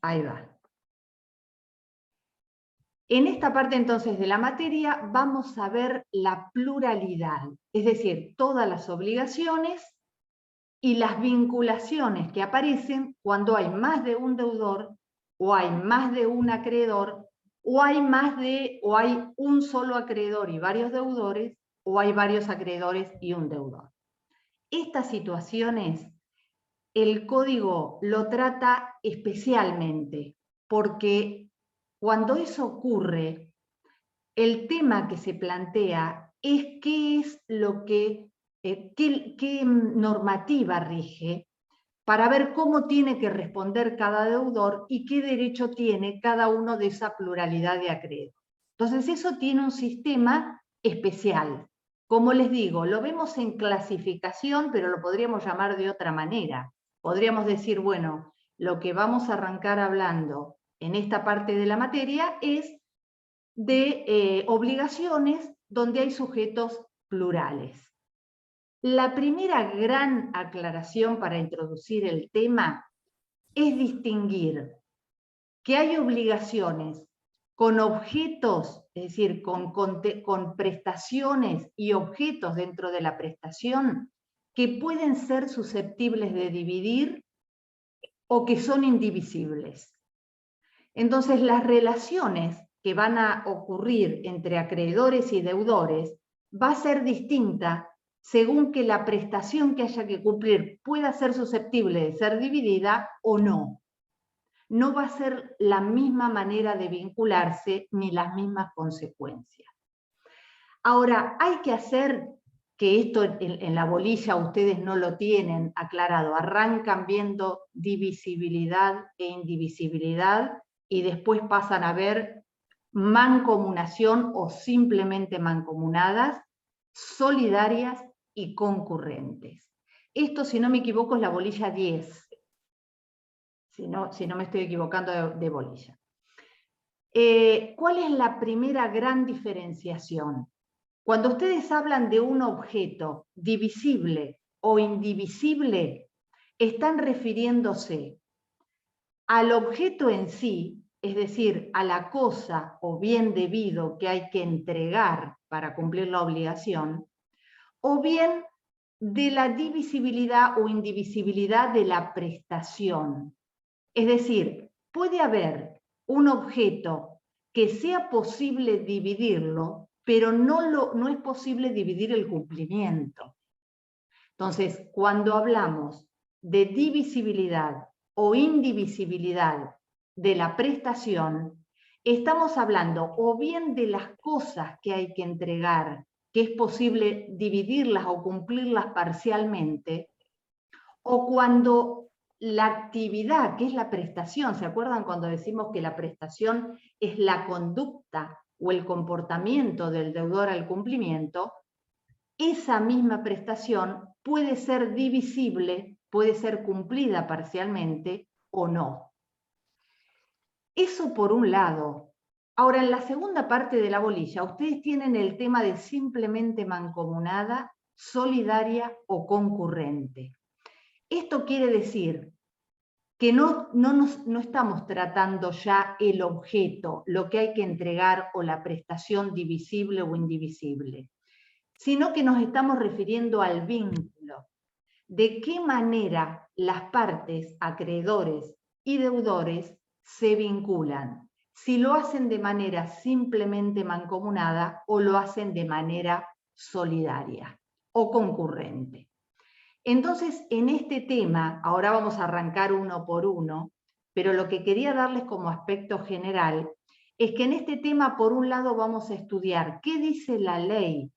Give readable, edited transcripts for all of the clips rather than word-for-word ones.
Ahí va. En esta parte entonces de la materia vamos a ver la pluralidad, es decir, todas las obligaciones y las vinculaciones que aparecen cuando hay más de un deudor, o hay más de un acreedor, o hay un solo acreedor y varios deudores, o hay varios acreedores y un deudor. Estas situaciones el código lo trata especialmente, porque cuando eso ocurre, el tema que se plantea es qué es lo qué normativa rige para ver cómo tiene que responder cada deudor y qué derecho tiene cada uno de esa pluralidad de acreedores. Entonces eso tiene un sistema especial. Como les digo, lo vemos en clasificación, pero lo podríamos llamar de otra manera. Podríamos decir, bueno, lo que vamos a arrancar hablando en esta parte de la materia es de obligaciones donde hay sujetos plurales. La primera gran aclaración para introducir el tema es distinguir que hay obligaciones con objetos, es decir, con prestaciones y objetos dentro de la prestación que pueden ser susceptibles de dividir o que son indivisibles. Entonces, las relaciones que van a ocurrir entre acreedores y deudores va a ser distinta según que la prestación que haya que cumplir pueda ser susceptible de ser dividida o no. No va a ser la misma manera de vincularse ni las mismas consecuencias. Ahora, hay que hacer que esto en la bolilla ustedes no lo tienen aclarado, arrancan viendo divisibilidad e indivisibilidad y después pasan a ver mancomunación o simplemente mancomunadas, solidarias y concurrentes. Esto, si no me equivoco, es la bolilla 10, si no me estoy equivocando de bolilla. ¿Cuál es la primera gran diferenciación? Cuando ustedes hablan de un objeto divisible o indivisible, están refiriéndose al objeto en sí, es decir, a la cosa o bien debido que hay que entregar para cumplir la obligación, o bien de la divisibilidad o indivisibilidad de la prestación. Es decir, puede haber un objeto que sea posible dividirlo, pero no es posible dividir el cumplimiento. Entonces, cuando hablamos de divisibilidad o indivisibilidad de la prestación, estamos hablando o bien de las cosas que hay que entregar, que es posible dividirlas o cumplirlas parcialmente, o cuando la actividad, que es la prestación, ¿se acuerdan cuando decimos que la prestación es la conducta o el comportamiento del deudor al cumplimiento? Esa misma prestación puede ser divisible, puede ser cumplida parcialmente o no. Eso por un lado. Ahora, en la segunda parte de la bolilla, ustedes tienen el tema de simplemente mancomunada, solidaria o concurrente. Esto quiere decir que no estamos tratando ya el objeto, lo que hay que entregar o la prestación divisible o indivisible, sino que nos estamos refiriendo al vínculo. ¿De qué manera las partes, acreedores y deudores, se vinculan? Si lo hacen de manera simplemente mancomunada o lo hacen de manera solidaria o concurrente. Entonces, en este tema, ahora vamos a arrancar uno por uno, pero lo que quería darles como aspecto general es que en este tema, por un lado, vamos a estudiar qué dice la ley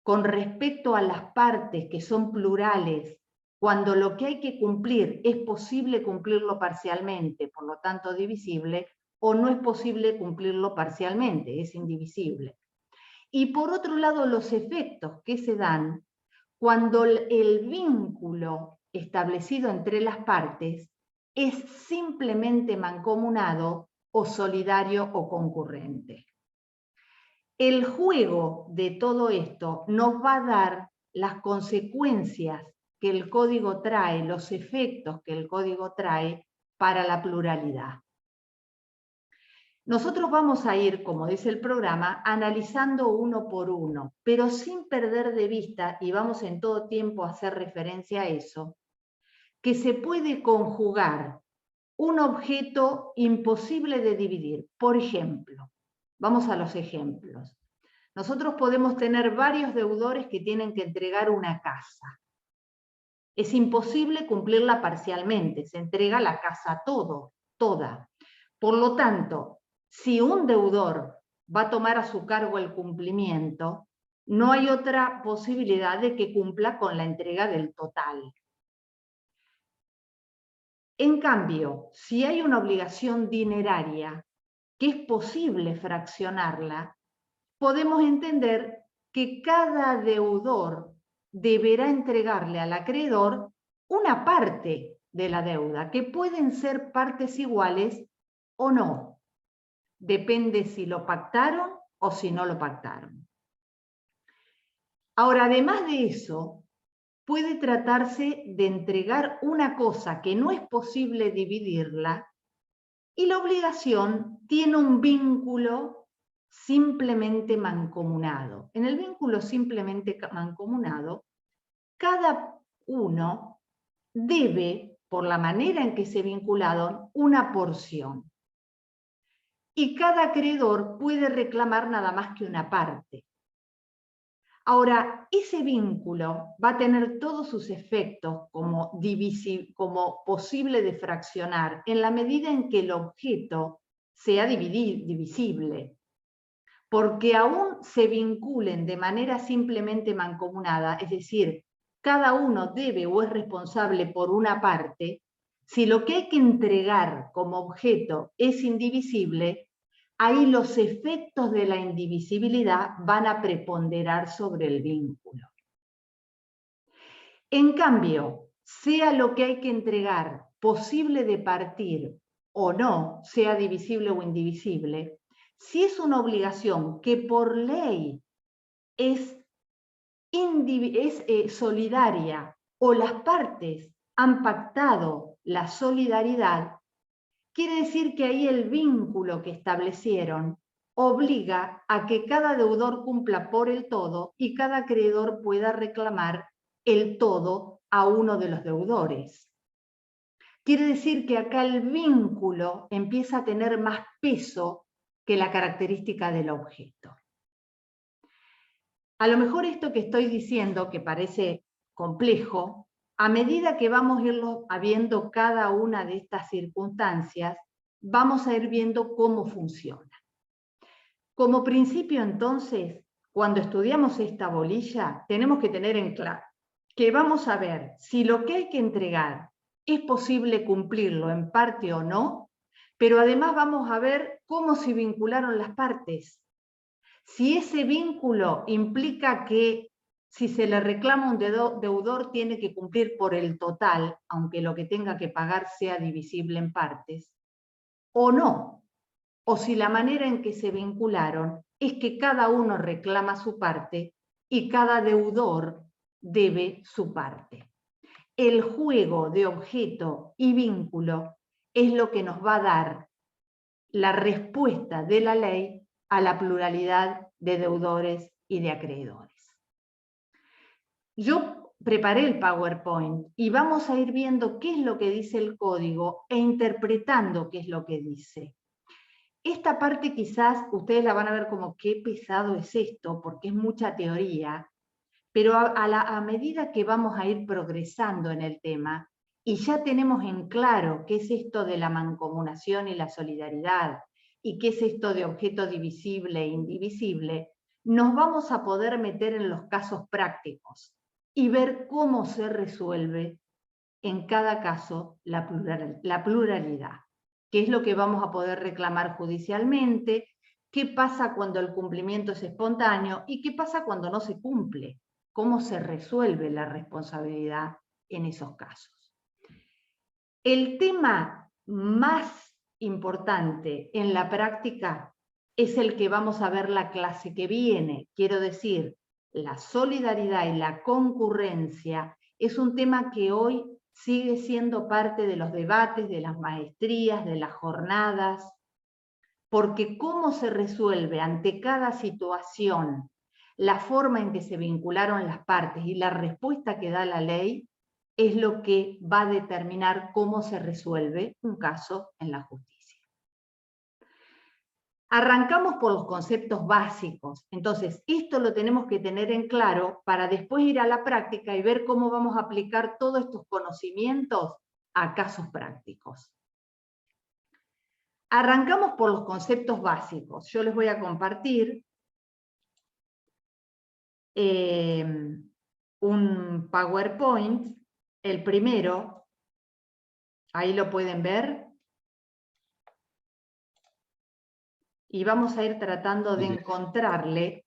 con respecto a las partes que son plurales, cuando lo que hay que cumplir es posible cumplirlo parcialmente, por lo tanto divisible, o no es posible cumplirlo parcialmente, es indivisible. Y por otro lado, los efectos que se dan cuando el vínculo establecido entre las partes es simplemente mancomunado o solidario o concurrente. El juego de todo esto nos va a dar las consecuencias que el código trae, los efectos que el código trae para la pluralidad. Nosotros vamos a ir, como dice el programa, analizando uno por uno, pero sin perder de vista, y vamos en todo tiempo a hacer referencia a eso, que se puede conjugar un objeto imposible de dividir. Por ejemplo, vamos a los ejemplos. Nosotros podemos tener varios deudores que tienen que entregar una casa. Es imposible cumplirla parcialmente, se entrega la casa toda. Por lo tanto, si un deudor va a tomar a su cargo el cumplimiento, no hay otra posibilidad de que cumpla con la entrega del total. En cambio, si hay una obligación dineraria que es posible fraccionarla, podemos entender que cada deudor deberá entregarle al acreedor una parte de la deuda, que pueden ser partes iguales o no. Depende si lo pactaron o si no lo pactaron. Ahora, además de eso, puede tratarse de entregar una cosa que no es posible dividirla y la obligación tiene un vínculo simplemente mancomunado. En el vínculo simplemente mancomunado, cada uno debe, por la manera en que se vincularon, una porción. Y cada acreedor puede reclamar nada más que una parte. Ahora, ese vínculo va a tener todos sus efectos como posible de fraccionar en la medida en que el objeto sea divisible, porque aún se vinculen de manera simplemente mancomunada, es decir, cada uno debe o es responsable por una parte, si lo que hay que entregar como objeto es indivisible, ahí los efectos de la indivisibilidad van a preponderar sobre el vínculo. En cambio, sea lo que hay que entregar posible de partir o no, sea divisible o indivisible, si es una obligación que por ley es solidaria o las partes han pactado la solidaridad, quiere decir que ahí el vínculo que establecieron obliga a que cada deudor cumpla por el todo y cada acreedor pueda reclamar el todo a uno de los deudores. Quiere decir que acá el vínculo empieza a tener más peso que la característica del objeto. A lo mejor esto que estoy diciendo, que parece complejo, a medida que vamos a ir viendo cada una de estas circunstancias, vamos a ir viendo cómo funciona. Como principio, entonces, cuando estudiamos esta bolilla, tenemos que tener en claro que vamos a ver si lo que hay que entregar es posible cumplirlo en parte o no, pero además vamos a ver cómo se vincularon las partes. Si ese vínculo implica que si se le reclama un deudor tiene que cumplir por el total, aunque lo que tenga que pagar sea divisible en partes, o no, o si la manera en que se vincularon es que cada uno reclama su parte y cada deudor debe su parte. El juego de objeto y vínculo es lo que nos va a dar la respuesta de la ley a la pluralidad de deudores y de acreedores. Yo preparé el PowerPoint y vamos a ir viendo qué es lo que dice el código e interpretando qué es lo que dice. Esta parte quizás ustedes la van a ver como qué pesado es esto, porque es mucha teoría, pero a medida que vamos a ir progresando en el tema y ya tenemos en claro qué es esto de la mancomunación y la solidaridad, y qué es esto de objeto divisible e indivisible, nos vamos a poder meter en los casos prácticos y ver cómo se resuelve en cada caso la pluralidad. ¿Qué es lo que vamos a poder reclamar judicialmente? ¿Qué pasa cuando el cumplimiento es espontáneo? ¿Y qué pasa cuando no se cumple? ¿Cómo se resuelve la responsabilidad en esos casos? El tema más importante en la práctica es el que vamos a ver la clase que viene. Quiero decir, la solidaridad y la concurrencia es un tema que hoy sigue siendo parte de los debates, de las maestrías, de las jornadas, porque cómo se resuelve ante cada situación la forma en que se vincularon las partes y la respuesta que da la ley es lo que va a determinar cómo se resuelve un caso en la justicia. Arrancamos por los conceptos básicos, entonces esto lo tenemos que tener en claro para después ir a la práctica y ver cómo vamos a aplicar todos estos conocimientos a casos prácticos. Arrancamos por los conceptos básicos. Yo les voy a compartir un PowerPoint, el primero, ahí lo pueden ver, y vamos a ir tratando de encontrarle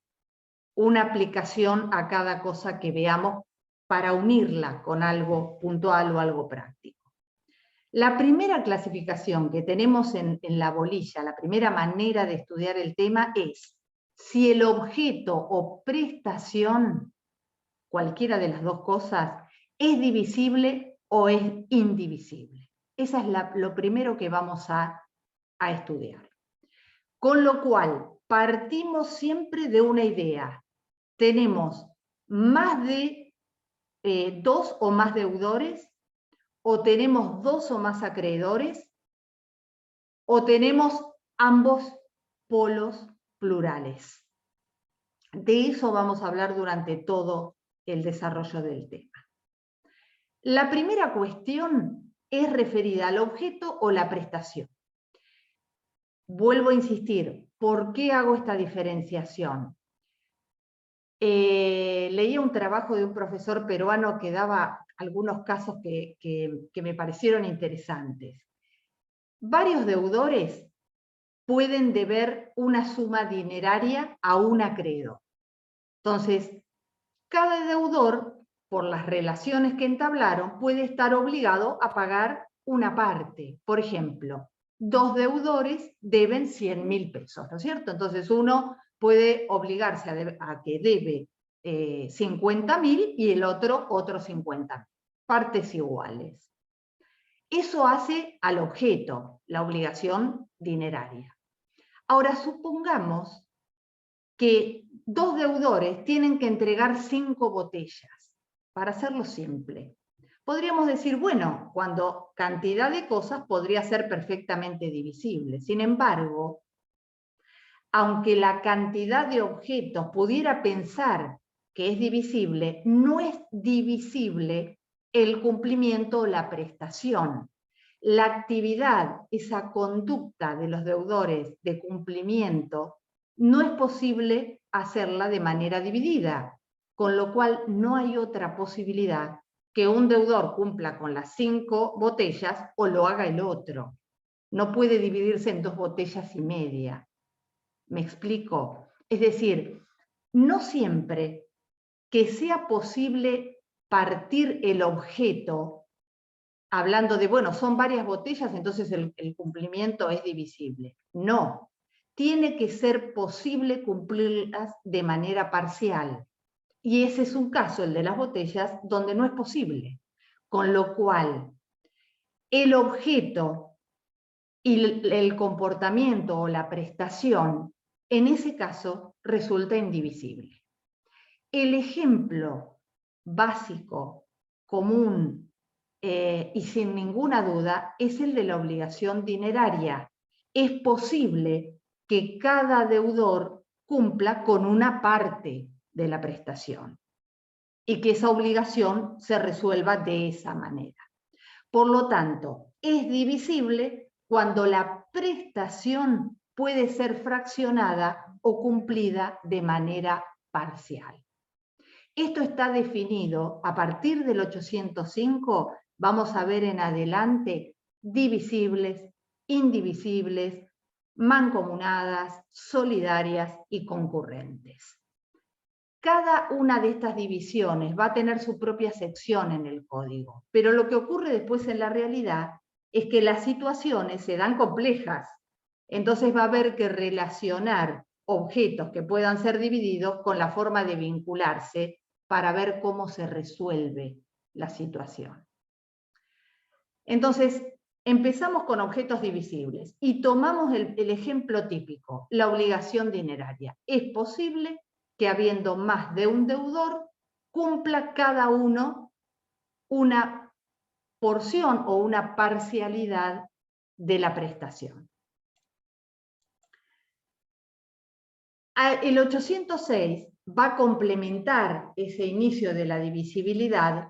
una aplicación a cada cosa que veamos para unirla con algo puntual o algo práctico. La primera clasificación que tenemos en la bolilla, la primera manera de estudiar el tema es si el objeto o prestación, cualquiera de las dos cosas, es divisible o es indivisible. Esa es lo primero que vamos a estudiar. Con lo cual, partimos siempre de una idea. Tenemos más de 2 o más deudores, o tenemos 2 o más acreedores, o tenemos ambos polos plurales. De eso vamos a hablar durante todo el desarrollo del tema. La primera cuestión es referida al objeto o la prestación. Vuelvo a insistir, ¿por qué hago esta diferenciación? Leía un trabajo de un profesor peruano que daba algunos casos que me parecieron interesantes. Varios deudores pueden deber una suma dineraria a un acreedor. Entonces, cada deudor, por las relaciones que entablaron, puede estar obligado a pagar una parte. Por ejemplo, 2 deudores deben 100.000 pesos, ¿no es cierto? Entonces uno puede obligarse a que debe 50.000 y el otro otros 50.000, partes iguales. Eso hace al objeto, la obligación dineraria. Ahora supongamos que 2 deudores tienen que entregar 5 botellas, para hacerlo simple. Podríamos decir, bueno, cuando cantidad de cosas podría ser perfectamente divisible. Sin embargo, aunque la cantidad de objetos pudiera pensar que es divisible, no es divisible el cumplimiento o la prestación. La actividad, esa conducta de los deudores de cumplimiento, no es posible hacerla de manera dividida, con lo cual no hay otra posibilidad que un deudor cumpla con las 5 botellas o lo haga el otro. No puede dividirse en 2 botellas y media. ¿Me explico? Es decir, no siempre que sea posible partir el objeto, hablando de, bueno, son varias botellas, entonces el cumplimiento es divisible. No, tiene que ser posible cumplirlas de manera parcial. Y ese es un caso, el de las botellas, donde no es posible. Con lo cual, el objeto y el comportamiento o la prestación, en ese caso, resulta indivisible. El ejemplo básico, común y sin ninguna duda es el de la obligación dineraria. Es posible que cada deudor cumpla con una parte de la prestación y que esa obligación se resuelva de esa manera. Por lo tanto, es divisible cuando la prestación puede ser fraccionada o cumplida de manera parcial. Esto está definido a partir del 805, vamos a ver en adelante, divisibles, indivisibles, mancomunadas, solidarias y concurrentes. Cada una de estas divisiones va a tener su propia sección en el código, pero lo que ocurre después en la realidad es que las situaciones se dan complejas. Entonces va a haber que relacionar objetos que puedan ser divididos con la forma de vincularse para ver cómo se resuelve la situación. Entonces, empezamos con objetos divisibles y tomamos el ejemplo típico, la obligación dineraria. Es posible que habiendo más de un deudor, cumpla cada uno una porción o una parcialidad de la prestación. El 806 va a complementar ese inicio de la divisibilidad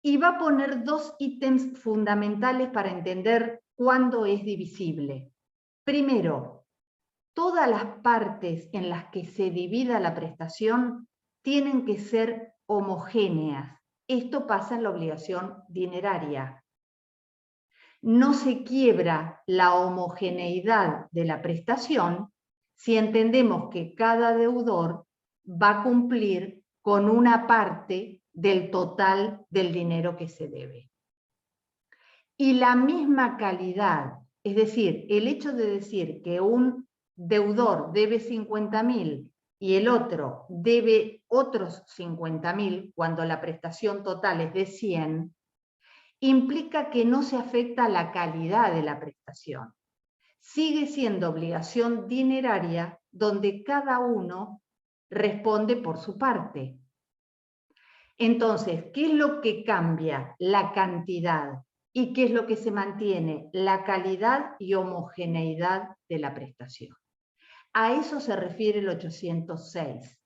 y va a poner dos ítems fundamentales para entender cuándo es divisible. Primero, todas las partes en las que se divida la prestación tienen que ser homogéneas. Esto pasa en la obligación dineraria. No se quiebra la homogeneidad de la prestación si entendemos que cada deudor va a cumplir con una parte del total del dinero que se debe. Y la misma calidad, es decir, el hecho de decir que un deudor debe 50.000 y el otro debe otros 50.000 cuando la prestación total es de 100, implica que no se afecta la calidad de la prestación. Sigue siendo obligación dineraria donde cada uno responde por su parte. Entonces, ¿qué es lo que cambia? La cantidad. ¿Y qué es lo que se mantiene? La calidad y homogeneidad de la prestación. A eso se refiere el 806.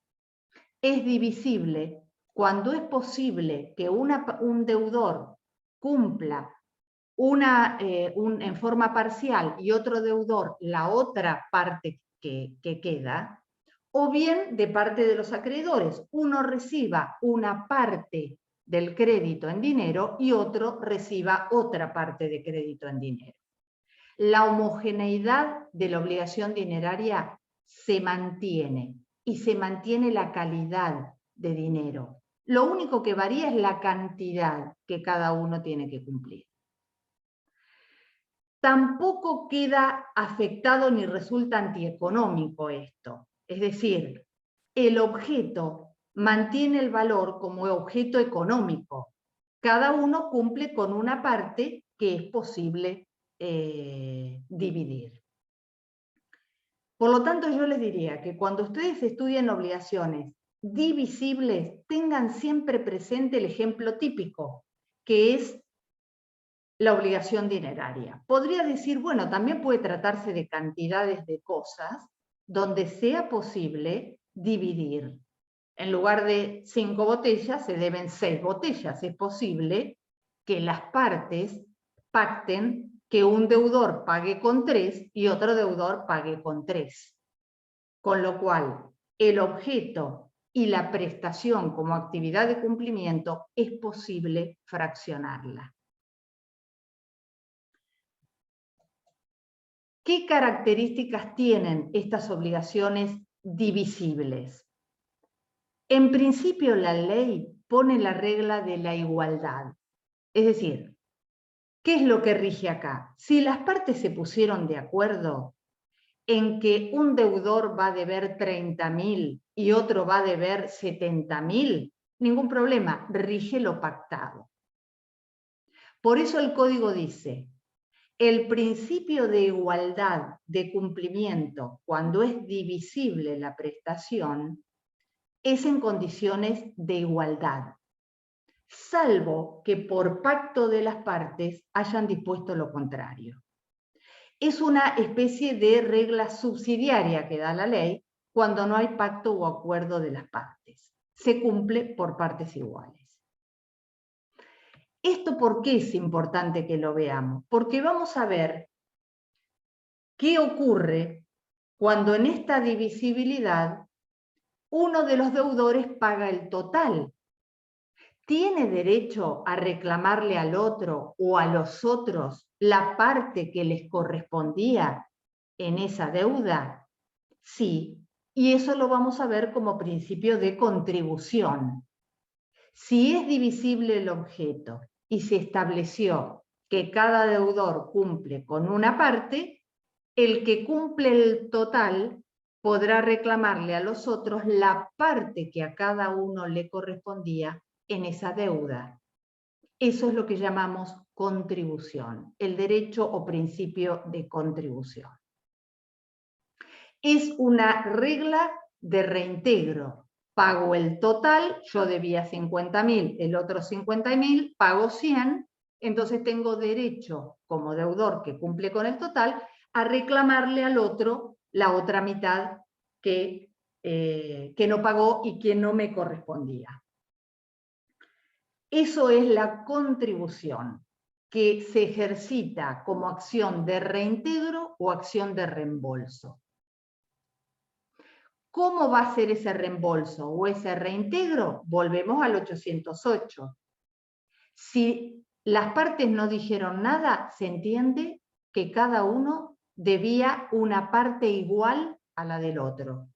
Es divisible cuando es posible que un deudor cumpla en forma parcial y otro deudor la otra parte que queda, o bien de parte de los acreedores, uno reciba una parte del crédito en dinero y otro reciba otra parte de crédito en dinero. La homogeneidad de la obligación dineraria se mantiene y se mantiene la calidad de dinero. Lo único que varía es la cantidad que cada uno tiene que cumplir. Tampoco queda afectado ni resulta antieconómico esto. Es decir, el objeto mantiene el valor como objeto económico. Cada uno cumple con una parte que es posible dividir. Por lo tanto, yo les diría que cuando ustedes estudien obligaciones divisibles, tengan siempre presente el ejemplo típico, que es la obligación dineraria. Podría decir, bueno, también puede tratarse de cantidades de cosas donde sea posible dividir. En lugar de 5 botellas, se deben 6 botellas. Es posible que las partes pacten que un deudor pague con 3 y otro deudor pague con 3. Con lo cual, el objeto y la prestación como actividad de cumplimiento es posible fraccionarla. ¿Qué características tienen estas obligaciones divisibles? En principio, la ley pone la regla de la igualdad. Es decir, ¿qué es lo que rige acá? Si las partes se pusieron de acuerdo en que un deudor va a deber 30.000 y otro va a deber 70.000, ningún problema, rige lo pactado. Por eso el código dice: el principio de igualdad de cumplimiento, cuando es divisible la prestación, es en condiciones de igualdad, salvo que por pacto de las partes hayan dispuesto lo contrario. Es una especie de regla subsidiaria que da la ley cuando no hay pacto o acuerdo de las partes. Se cumple por partes iguales. ¿Esto por qué es importante que lo veamos? Porque vamos a ver qué ocurre cuando en esta divisibilidad uno de los deudores paga el total. ¿Tiene derecho a reclamarle al otro o a los otros la parte que les correspondía en esa deuda? Sí, y eso lo vamos a ver como principio de contribución. Si es divisible el objeto y se estableció que cada deudor cumple con una parte, el que cumple el total podrá reclamarle a los otros la parte que a cada uno le correspondía en esa deuda. Eso es lo que llamamos contribución, el derecho o principio de contribución. Es una regla de reintegro. Pago el total, yo debía 50.000, el otro 50.000, pago 100, entonces tengo derecho, como deudor que cumple con el total, a reclamarle al otro la otra mitad que no pagó y que no me correspondía. Eso es la contribución, que se ejercita como acción de reintegro o acción de reembolso. ¿Cómo va a ser ese reembolso o ese reintegro? Volvemos al 808. Si las partes no dijeron nada, se entiende que cada uno debía una parte igual a la del otro.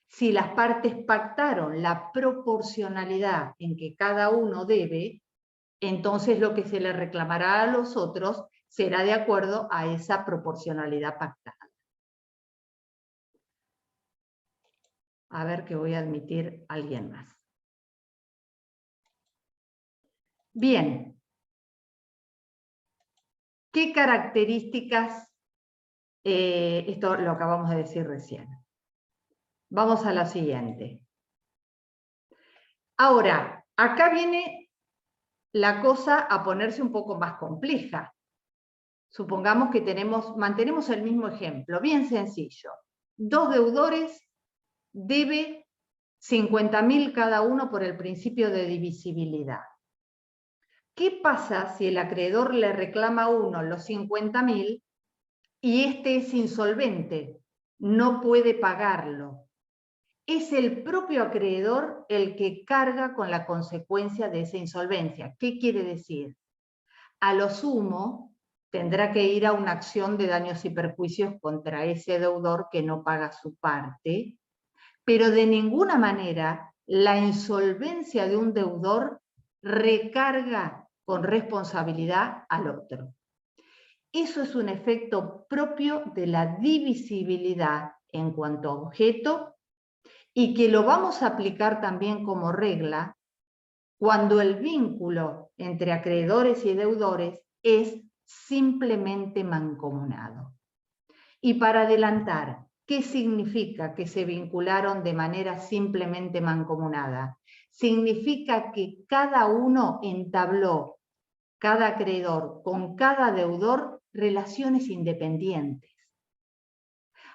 Si las partes pactaron la proporcionalidad en que cada uno debe, entonces lo que se le reclamará a los otros será de acuerdo a esa proporcionalidad pactada. A ver que voy a admitir a alguien más. Bien. ¿Qué características? Esto lo acabamos de decir recién. Vamos a la siguiente. Ahora, acá viene la cosa a ponerse un poco más compleja. Supongamos que mantenemos el mismo ejemplo, bien sencillo. Dos deudores debe 50.000 cada uno por el principio de divisibilidad. ¿Qué pasa si el acreedor le reclama a uno los 50.000 y este es insolvente, no puede pagarlo? Es el propio acreedor el que carga con la consecuencia de esa insolvencia. ¿Qué quiere decir? A lo sumo, tendrá que ir a una acción de daños y perjuicios contra ese deudor que no paga su parte, pero de ninguna manera la insolvencia de un deudor recarga con responsabilidad al otro. Eso es un efecto propio de la divisibilidad en cuanto a objeto y que lo vamos a aplicar también como regla cuando el vínculo entre acreedores y deudores es simplemente mancomunado. Y para adelantar, ¿qué significa que se vincularon de manera simplemente mancomunada? Significa que cada uno entabló, cada acreedor con cada deudor, relaciones independientes.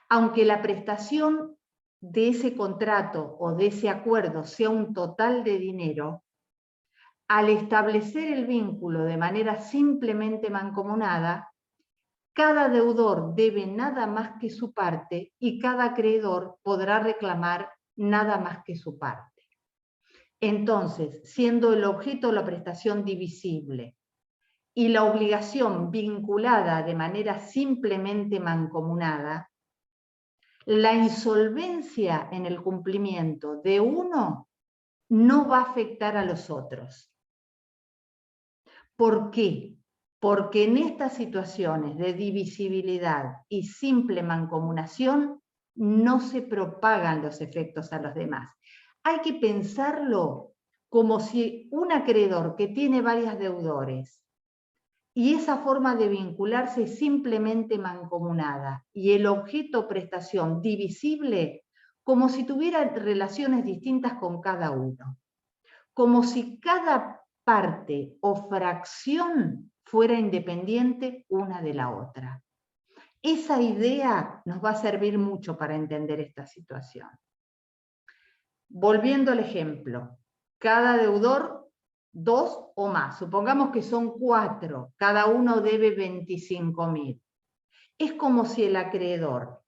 Aunque la prestación de ese contrato o de ese acuerdo sea un total de dinero, al establecer el vínculo de manera simplemente mancomunada, cada deudor debe nada más que su parte y cada acreedor podrá reclamar nada más que su parte. Entonces, siendo el objeto de la prestación divisible y la obligación vinculada de manera simplemente mancomunada, la insolvencia en el cumplimiento de uno no va a afectar a los otros. ¿Por qué? Porque en estas situaciones de divisibilidad y simple mancomunación no se propagan los efectos a los demás. Hay que pensarlo como si un acreedor que tiene varios deudores y esa forma de vincularse es simplemente mancomunada y el objeto prestación divisible como si tuviera relaciones distintas con cada uno. Como si cada parte o fracción fuera independiente una de la otra. Esa idea nos va a servir mucho para entender esta situación. Volviendo al ejemplo, cada deudor, 2 o más, supongamos que son 4, cada uno debe 25.000. Es como si el acreedor,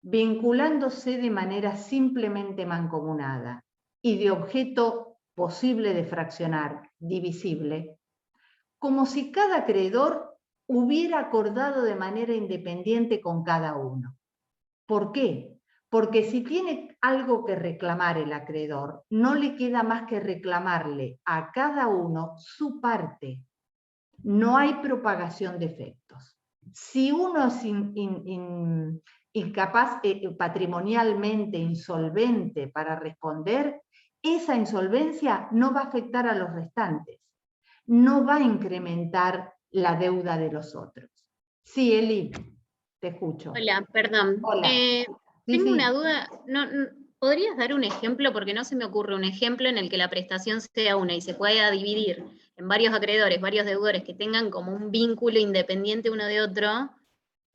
vinculándose de manera simplemente mancomunada y de objeto posible de fraccionar, divisible, como si cada acreedor hubiera acordado de manera independiente con cada uno. ¿Por qué? Porque si tiene algo que reclamar el acreedor, no le queda más que reclamarle a cada uno su parte. No hay propagación de efectos. Si uno es incapaz, patrimonialmente insolvente para responder, esa insolvencia no va a afectar a los restantes. no va a incrementar la deuda de los otros. Sí, Eli, te escucho. Hola, perdón. Hola. Sí, Tengo sí. una duda. ¿Podrías dar un ejemplo? Porque no se me ocurre un ejemplo en el que la prestación sea una y se pueda dividir en varios acreedores, varios deudores que tengan como un vínculo independiente uno de otro.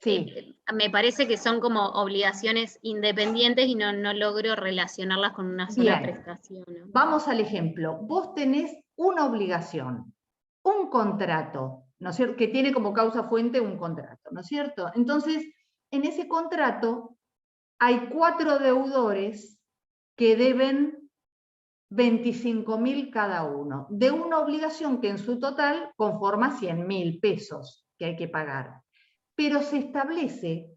Sí. Me parece que son como obligaciones independientes y no logro relacionarlas con una sola Bien. prestación, ¿no? Vamos al ejemplo. Vos tenés una obligación, un contrato, ¿no es cierto? Que tiene como causa fuente un contrato, ¿no es cierto? Entonces, en ese contrato hay 4 deudores que deben 25.000 cada uno, de una obligación que en su total conforma 100.000 pesos que hay que pagar. Pero se establece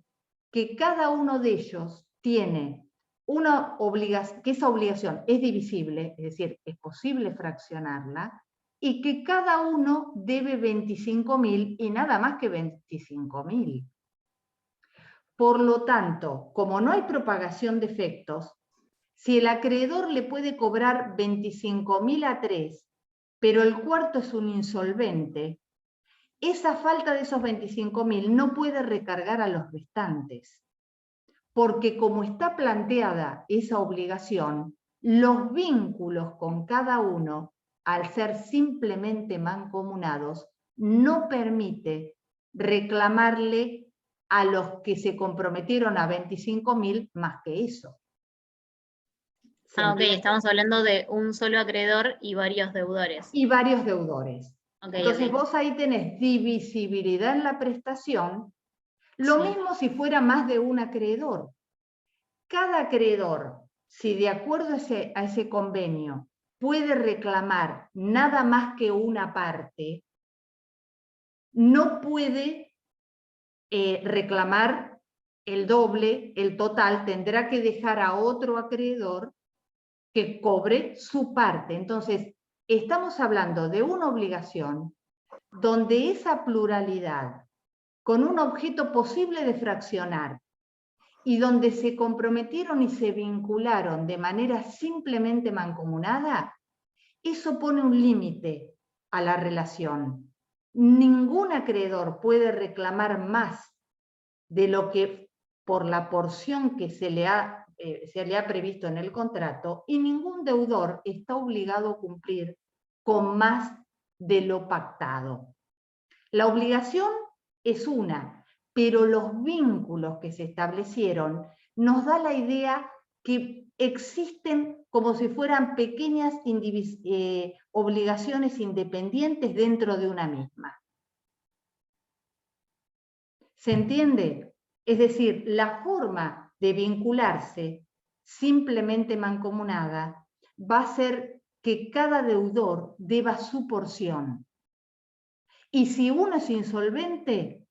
que cada uno de ellos tiene una obligación, que esa obligación es divisible, es decir, es posible fraccionarla, y que cada uno debe 25.000 y nada más que 25.000. Por lo tanto, como no hay propagación de efectos, si el acreedor le puede cobrar 25.000 a 3, pero el cuarto es un insolvente, esa falta de esos 25.000 no puede recargar a los restantes, porque como está planteada esa obligación, los vínculos con cada uno, al ser simplemente mancomunados, no permite reclamarle a los que se comprometieron a 25.000 más que eso. Ok, estamos hablando de un solo acreedor y varios deudores. Y varios deudores. Okay, Entonces okay. vos ahí tenés divisibilidad en la prestación, lo Sí. mismo si fuera más de un acreedor. Cada acreedor, si de acuerdo a ese convenio puede reclamar nada más que una parte, no puede reclamar el doble, el total, tendrá que dejar a otro acreedor que cobre su parte. Entonces, estamos hablando de una obligación donde esa pluralidad, con un objeto posible de fraccionar, y donde se comprometieron y se vincularon de manera simplemente mancomunada, eso pone un límite a la relación. Ningún acreedor puede reclamar más de lo que por la porción que se le ha previsto en el contrato, y ningún deudor está obligado a cumplir con más de lo pactado. La obligación es una, pero los vínculos que se establecieron nos da la idea que existen como si fueran pequeñas obligaciones independientes dentro de una misma. ¿Se entiende? Es decir, la forma de vincularse simplemente mancomunada va a ser que cada deudor deba su porción. Y si uno es insolvente,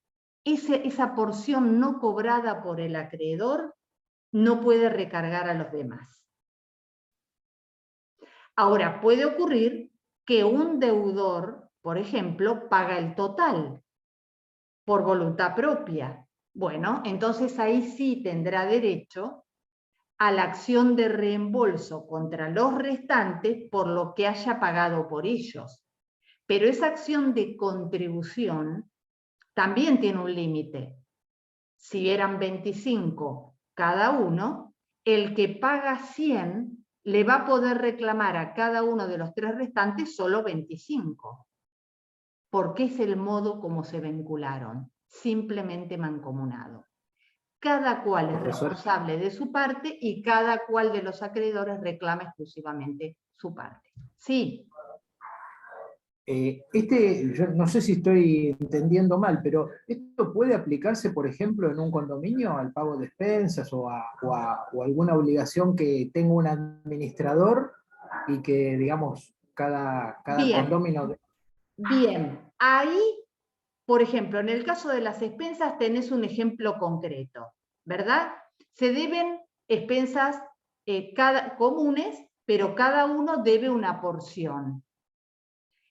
esa porción no cobrada por el acreedor no puede recargar a los demás. Ahora, puede ocurrir que un deudor, por ejemplo, paga el total por voluntad propia. Bueno, entonces ahí sí tendrá derecho a la acción de reembolso contra los restantes por lo que haya pagado por ellos. Pero esa acción de contribución también tiene un límite. Si eran 25 cada uno, el que paga 100 le va a poder reclamar a cada uno de los 3 restantes solo 25. Porque es el modo como se vincularon, simplemente mancomunado. Cada cual es responsable de su parte y cada cual de los acreedores reclama exclusivamente su parte. Sí. Yo no sé si estoy entendiendo mal, pero ¿esto puede aplicarse, por ejemplo, en un condominio al pago de expensas o alguna obligación que tenga un administrador y que, digamos, cada condominio... Bien, ahí, por ejemplo, en el caso de las expensas tenés un ejemplo concreto, ¿verdad? Se deben expensas comunes, pero cada uno debe una porción.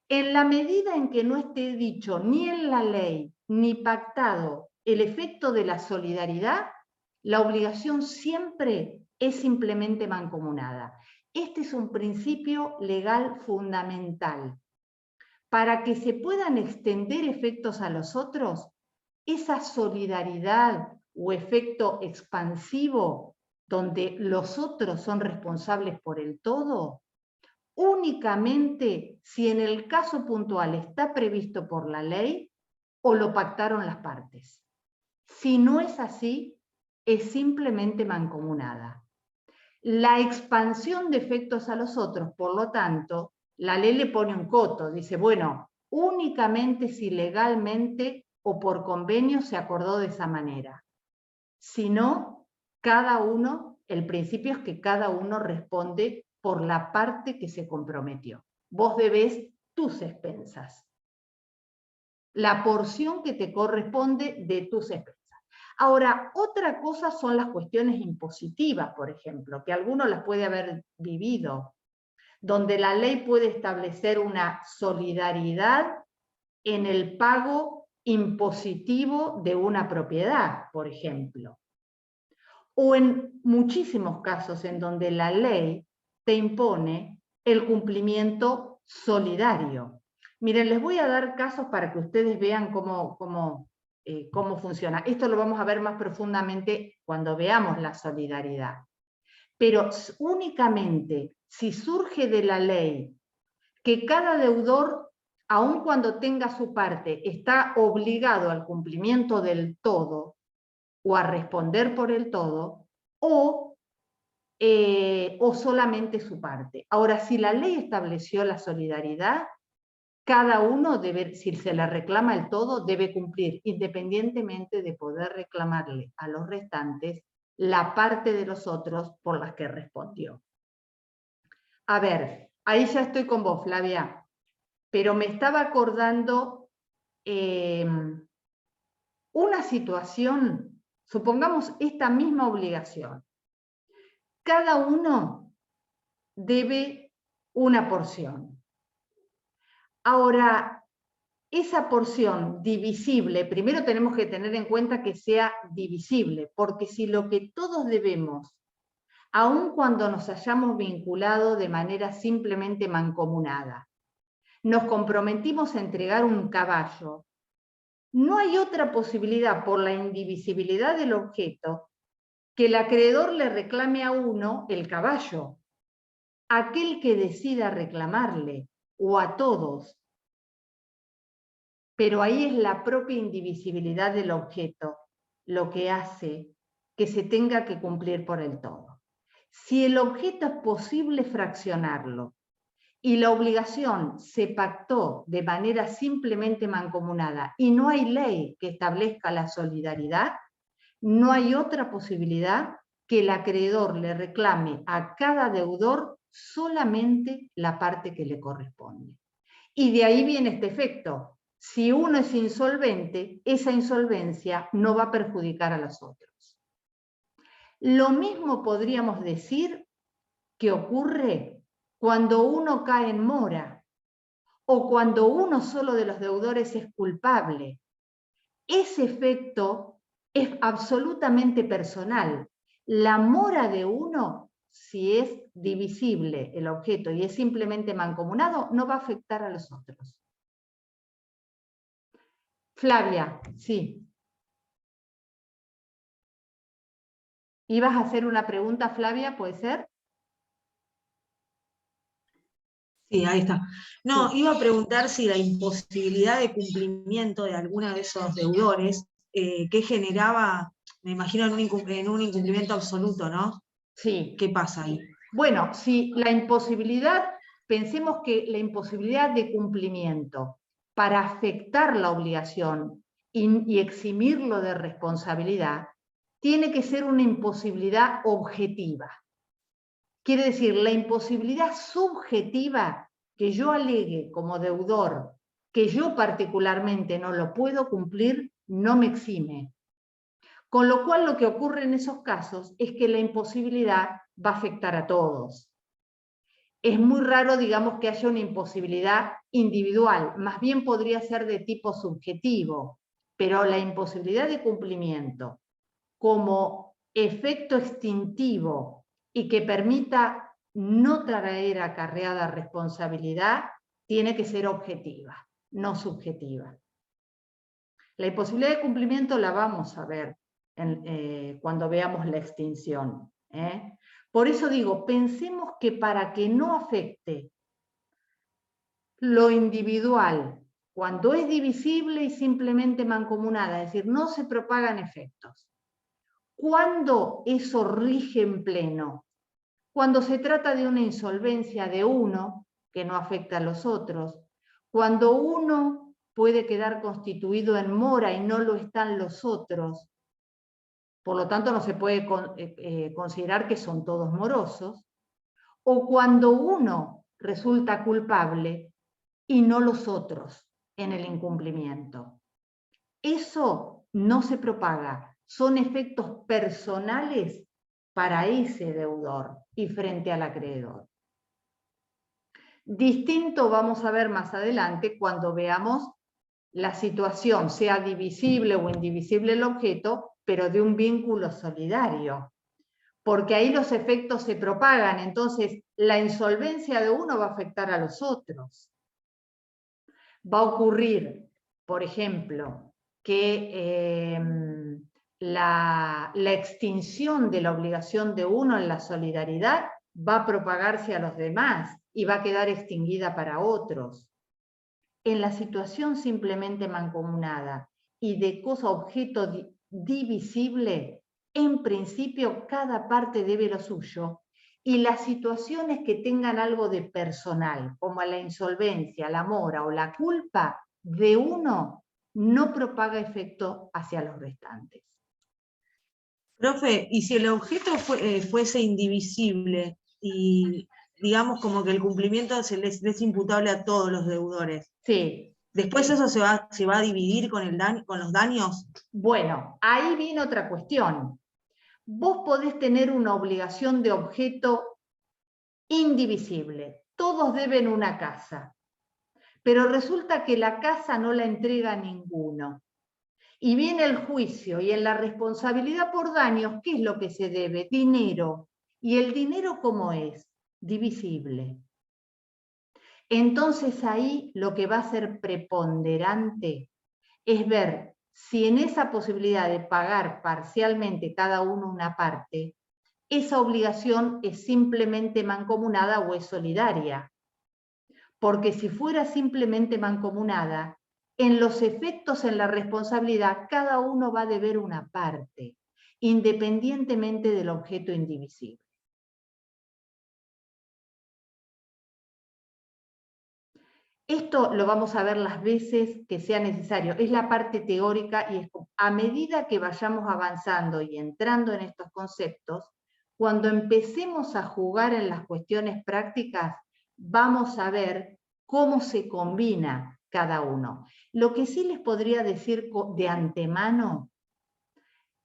En la medida en que no esté dicho ni en la ley ni pactado el efecto de la solidaridad, la obligación siempre es simplemente mancomunada. Este es un principio legal fundamental, para que se puedan extender efectos a los otros, esa solidaridad o efecto expansivo donde los otros son responsables por el todo, únicamente si en el caso puntual está previsto por la ley o lo pactaron las partes. Si no es así, es simplemente mancomunada. La expansión de efectos a los otros, por lo tanto, la ley le pone un coto, dice, bueno, únicamente si legalmente o por convenio se acordó de esa manera. Si no, cada uno, el principio es que cada uno responde por la parte que se comprometió. Vos debés tus expensas, la porción que te corresponde de tus expensas. Ahora, otra cosa son las cuestiones impositivas, por ejemplo, que alguno las puede haber vivido, donde la ley puede establecer una solidaridad en el pago impositivo de una propiedad, por ejemplo. O en muchísimos casos en donde la ley te impone el cumplimiento solidario. Miren, les voy a dar casos para que ustedes vean cómo funciona. Esto lo vamos a ver más profundamente cuando veamos la solidaridad. Pero únicamente si surge de la ley que cada deudor, aun cuando tenga su parte, está obligado al cumplimiento del todo o a responder por el todo, o solamente su parte. Ahora, si la ley estableció la solidaridad, cada uno debe, si se le reclama el todo, debe cumplir, independientemente de poder reclamarle a los restantes la parte de los otros por las que respondió. A ver, ahí ya estoy con vos, Flavia, pero me estaba acordando una situación, supongamos esta misma obligación. Cada uno debe una porción. Ahora, esa porción divisible, primero tenemos que tener en cuenta que sea divisible, porque si lo que todos debemos, aun cuando nos hayamos vinculado de manera simplemente mancomunada, nos comprometimos a entregar un caballo, no hay otra posibilidad por la indivisibilidad del objeto que el acreedor le reclame a uno el caballo, aquel que decida reclamarle, o a todos. Pero ahí es la propia indivisibilidad del objeto lo que hace que se tenga que cumplir por el todo. Si el objeto es posible fraccionarlo y la obligación se pactó de manera simplemente mancomunada y no hay ley que establezca la solidaridad, no hay otra posibilidad que el acreedor le reclame a cada deudor solamente la parte que le corresponde. Y de ahí viene este efecto. Si uno es insolvente, esa insolvencia no va a perjudicar a los otros. Lo mismo podríamos decir que ocurre cuando uno cae en mora o cuando uno solo de los deudores es culpable. Ese efecto es absolutamente personal. La mora de uno, si es divisible el objeto y es simplemente mancomunado, no va a afectar a los otros. Flavia, sí. ¿Ibas a hacer una pregunta, Flavia? ¿Puede ser? Sí, ahí está. No, Sí. iba a preguntar si la imposibilidad de cumplimiento de alguno de esos deudores, ¿qué generaba? Me imagino en un incumplimiento absoluto, ¿no? Sí. ¿Qué pasa ahí? Bueno, si la imposibilidad, pensemos que la imposibilidad de cumplimiento para afectar la obligación y eximirlo de responsabilidad, tiene que ser una imposibilidad objetiva. Quiere decir, la imposibilidad subjetiva que yo alegue como deudor, que yo particularmente no lo puedo cumplir, no me exime. Con lo cual lo que ocurre en esos casos es que la imposibilidad va a afectar a todos. Es muy raro, digamos, que haya una imposibilidad individual, más bien podría ser de tipo subjetivo, pero la imposibilidad de cumplimiento como efecto extintivo y que permita no traer acarreada responsabilidad, tiene que ser objetiva, no subjetiva. La imposibilidad de cumplimiento la vamos a ver cuando veamos la extinción. Por eso digo, pensemos que para que no afecte lo individual, cuando es divisible y simplemente mancomunada, es decir, no se propagan efectos. ¿Cuándo eso rige en pleno? Cuando se trata de una insolvencia de uno, que no afecta a los otros, cuando uno puede quedar constituido en mora y no lo están los otros, por lo tanto no se puede considerar que son todos morosos, o cuando uno resulta culpable y no los otros en el incumplimiento. Eso no se propaga, son efectos personales para ese deudor y frente al acreedor. Distinto vamos a ver más adelante cuando veamos la situación, sea divisible o indivisible el objeto, pero de un vínculo solidario. Porque ahí los efectos se propagan, entonces la insolvencia de uno va a afectar a los otros. Va a ocurrir, por ejemplo, que la extinción de la obligación de uno en la solidaridad va a propagarse a los demás y va a quedar extinguida para otros. En la situación simplemente mancomunada y de cosa objeto divisible, en principio cada parte debe lo suyo, y las situaciones que tengan algo de personal, como la insolvencia, la mora o la culpa de uno, no propaga efecto hacia los restantes. Profe, y si el objeto fuese indivisible y digamos como que el cumplimiento es imputable a todos los deudores, Sí. ¿después eso se va a dividir con los daños? Bueno, ahí viene otra cuestión. Vos podés tener una obligación de objeto indivisible. Todos deben una casa, pero resulta que la casa no la entrega ninguno. Y viene el juicio, y en la responsabilidad por daños, ¿qué es lo que se debe? Dinero. ¿Y el dinero cómo es? Divisible. Entonces ahí lo que va a ser preponderante es ver si en esa posibilidad de pagar parcialmente cada uno una parte, esa obligación es simplemente mancomunada o es solidaria. Porque si fuera simplemente mancomunada, en los efectos en la responsabilidad, cada uno va a deber una parte, independientemente del objeto indivisible. Esto lo vamos a ver las veces que sea necesario. Es la parte teórica y es a medida que vayamos avanzando y entrando en estos conceptos, cuando empecemos a jugar en las cuestiones prácticas, vamos a ver cómo se combina cada uno. Lo que sí les podría decir de antemano,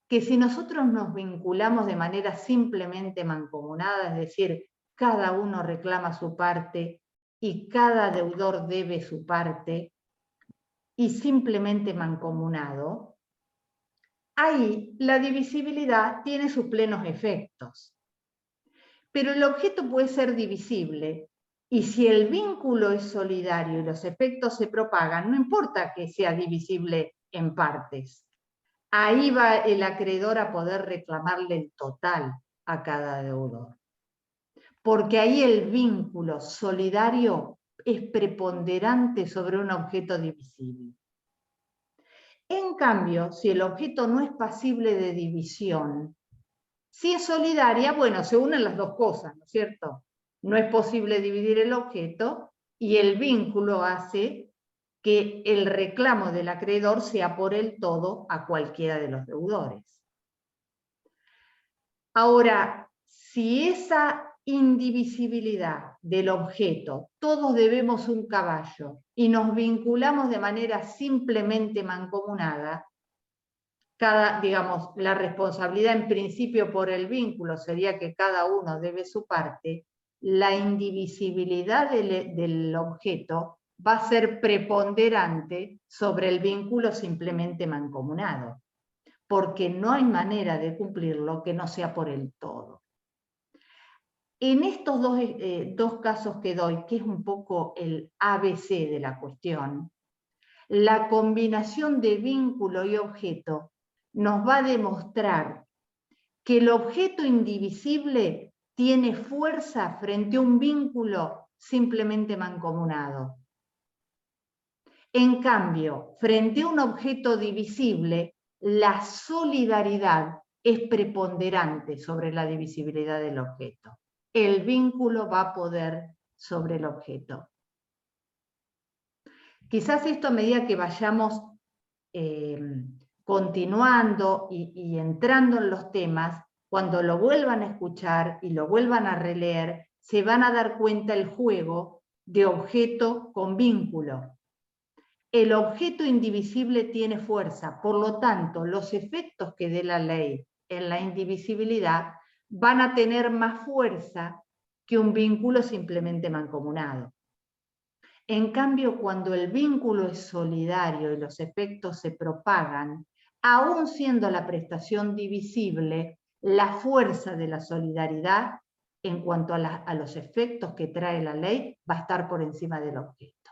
que si nosotros nos vinculamos de manera simplemente mancomunada, es decir, cada uno reclama su parte y cada deudor debe su parte, y simplemente mancomunado, ahí la divisibilidad tiene sus plenos efectos. Pero el objeto puede ser divisible, y si el vínculo es solidario y los efectos se propagan, no importa que sea divisible en partes. Ahí va el acreedor a poder reclamarle el total a cada deudor. Porque ahí el vínculo solidario es preponderante sobre un objeto divisible. En cambio, si el objeto no es pasible de división, si es solidaria, bueno, se unen las dos cosas, ¿no es cierto? No es posible dividir el objeto y el vínculo hace que el reclamo del acreedor sea por el todo a cualquiera de los deudores. Ahora, si esa indivisibilidad del objeto, todos debemos un caballo y nos vinculamos de manera simplemente mancomunada, digamos, la responsabilidad en principio por el vínculo sería que cada uno debe su parte, la indivisibilidad del objeto va a ser preponderante sobre el vínculo simplemente mancomunado, porque no hay manera de cumplirlo que no sea por el todo. En estos dos casos que doy, que es un poco el ABC de la cuestión, la combinación de vínculo y objeto nos va a demostrar que el objeto indivisible tiene fuerza frente a un vínculo simplemente mancomunado. En cambio, frente a un objeto divisible, la solidaridad es preponderante sobre la divisibilidad del objeto. El vínculo va a poder sobre el objeto. Quizás esto a medida que vayamos continuando y entrando en los temas, cuando lo vuelvan a escuchar y lo vuelvan a releer, se van a dar cuenta el juego de objeto con vínculo. El objeto indivisible tiene fuerza, por lo tanto, los efectos que dé la ley en la indivisibilidad van a tener más fuerza que un vínculo simplemente mancomunado. En cambio, cuando el vínculo es solidario y los efectos se propagan, aún siendo la prestación divisible, la fuerza de la solidaridad en cuanto a los efectos que trae la ley va a estar por encima del objeto.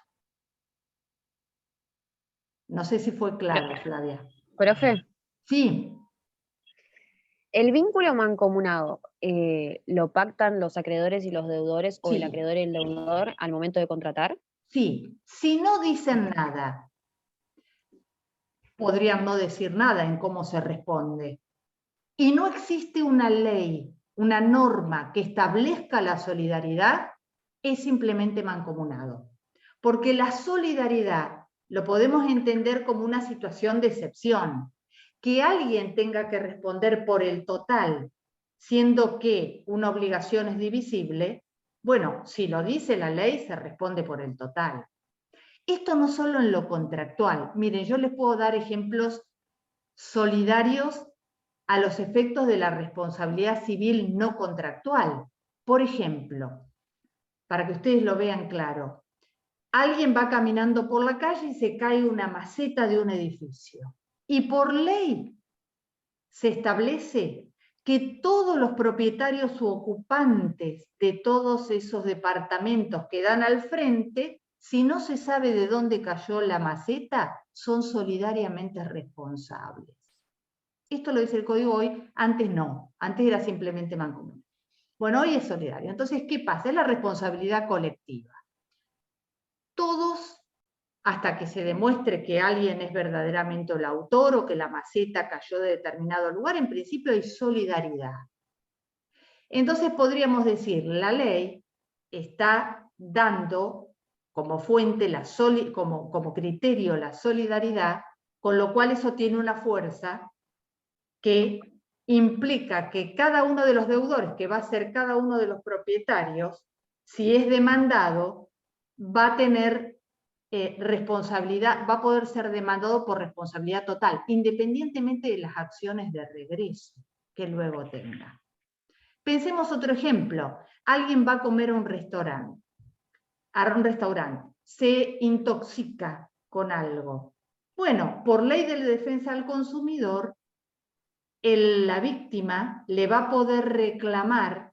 No sé si fue claro, Flavia. Profe, Sí, ¿el vínculo mancomunado lo pactan los acreedores y los deudores o el Sí. acreedor y el deudor al momento de contratar? sí. Si no dicen nada, podrían no decir nada en cómo se responde. Y no existe una ley, una norma que establezca la solidaridad, es simplemente mancomunado. Porque la solidaridad lo podemos entender como una situación de excepción. Que alguien tenga que responder por el total, siendo que una obligación es divisible, bueno, si lo dice la ley, se responde por el total. Esto no solo en lo contractual. Miren, yo les puedo dar ejemplos solidarios a los efectos de la responsabilidad civil no contractual. Por ejemplo, para que ustedes lo vean claro, alguien va caminando por la calle y se cae una maceta de un edificio. Y por ley se establece que todos los propietarios u ocupantes de todos esos departamentos que dan al frente, si no se sabe de dónde cayó la maceta, son solidariamente responsables. Esto lo dice el código hoy, antes no, antes era simplemente mancomunado. Bueno, hoy es solidario. Entonces, ¿qué pasa? Es la responsabilidad colectiva. Todos, hasta que se demuestre que alguien es verdaderamente el autor o que la maceta cayó de determinado lugar, en principio hay solidaridad. Entonces podríamos decir, la ley está dando como fuente, como criterio la solidaridad, con lo cual eso tiene una fuerza que implica que cada uno de los deudores, que va a ser cada uno de los propietarios, si es demandado, va a tener responsabilidad, va a poder ser demandado por responsabilidad total, independientemente de las acciones de regreso que luego tenga. Pensemos otro ejemplo. Alguien va a comer a un restaurante, se intoxica con algo. Bueno, por ley de defensa del consumidor, la víctima le va a poder reclamar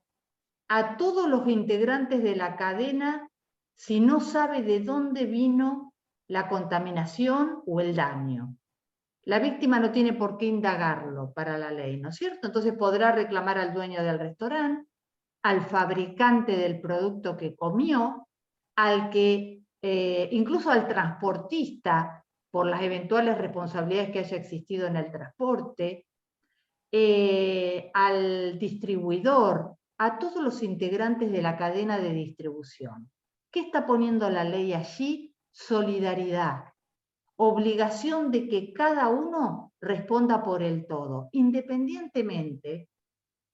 a todos los integrantes de la cadena si no sabe de dónde vino la contaminación o el daño. La víctima no tiene por qué indagarlo para la ley, ¿no es cierto? Entonces podrá reclamar al dueño del restaurante, al fabricante del producto que comió, incluso al transportista por las eventuales responsabilidades que haya existido en el transporte, al distribuidor, a todos los integrantes de la cadena de distribución. ¿Qué está poniendo la ley allí? Solidaridad. Obligación de que cada uno responda por el todo, independientemente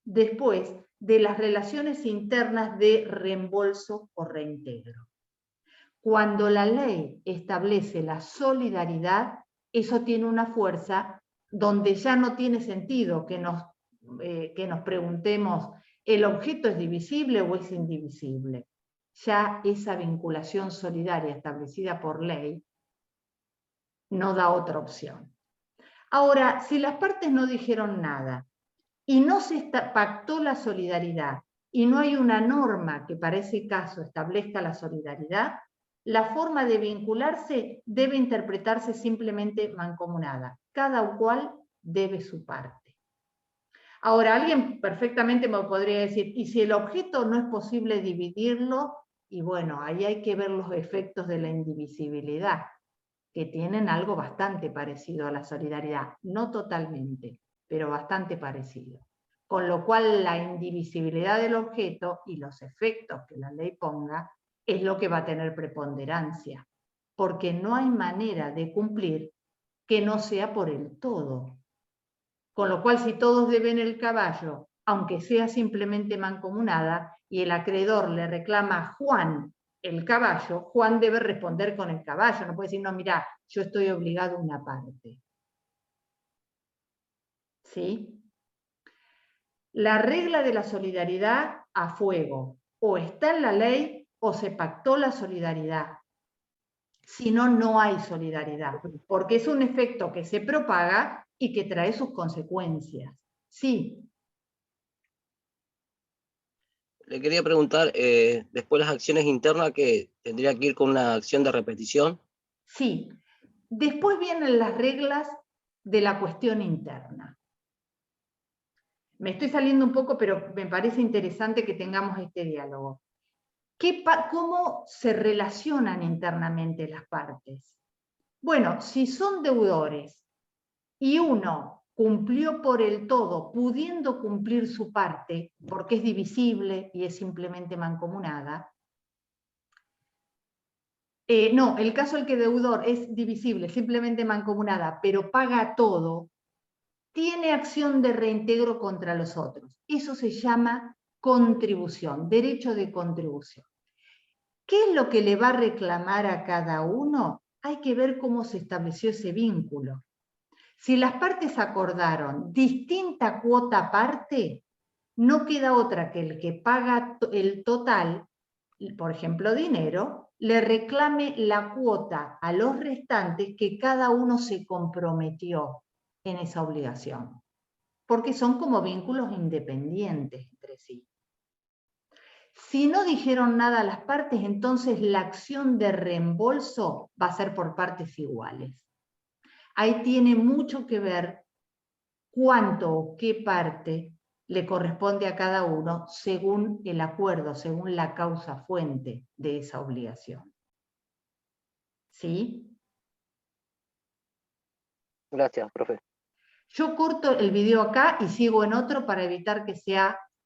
después de las relaciones internas de reembolso o reintegro. Cuando la ley establece la solidaridad, eso tiene una fuerza donde ya no tiene sentido que nos preguntemos, ¿el objeto es divisible o es indivisible? Ya esa vinculación solidaria establecida por ley no da otra opción. Ahora, si las partes no dijeron nada y no se pactó la solidaridad, y no hay una norma que para ese caso establezca la solidaridad, la forma de vincularse debe interpretarse simplemente mancomunada. Cada cual debe su parte. Ahora, alguien perfectamente me podría decir, ¿y si el objeto no es posible dividirlo? Y bueno, ahí hay que ver los efectos de la indivisibilidad, que tienen algo bastante parecido a la solidaridad. No totalmente, pero bastante parecido. Con lo cual, la indivisibilidad del objeto y los efectos que la ley ponga es lo que va a tener preponderancia, porque no hay manera de cumplir que no sea por el todo. Con lo cual, si todos deben el caballo, aunque sea simplemente mancomunada, y el acreedor le reclama a Juan el caballo, Juan debe responder con el caballo, no puede decir, no, mirá, yo estoy obligado a una parte. ¿Sí? La regla de la solidaridad a fuego, o está en la ley o se pactó la solidaridad. Si no, no hay solidaridad, porque es un efecto que se propaga y que trae sus consecuencias. Sí. Le quería preguntar, después las acciones internas, que tendría que ir con una acción de repetición. Sí. Después vienen las reglas de la cuestión interna. Me estoy saliendo un poco, pero me parece interesante que tengamos este diálogo. ¿Cómo se relacionan internamente las partes? Bueno, si son deudores y uno cumplió por el todo, pudiendo cumplir su parte, porque es divisible y es simplemente mancomunada. No, el caso del que deudor es divisible, simplemente mancomunada, pero paga todo, tiene acción de reintegro contra los otros. Eso se llama contribución, derecho de contribución. ¿Qué es lo que le va a reclamar a cada uno? Hay que ver cómo se estableció ese vínculo. Si las partes acordaron distinta cuota parte, no queda otra que el que paga el total, por ejemplo dinero, le reclame la cuota a los restantes que cada uno se comprometió en esa obligación, porque son como vínculos independientes entre sí. Si no dijeron nada a las partes, entonces la acción de reembolso va a ser por partes iguales. Ahí tiene mucho que ver cuánto o qué parte le corresponde a cada uno según el acuerdo, según la causa fuente de esa obligación. ¿Sí? Gracias, profe. Yo corto el video acá y sigo en otro para evitar que sea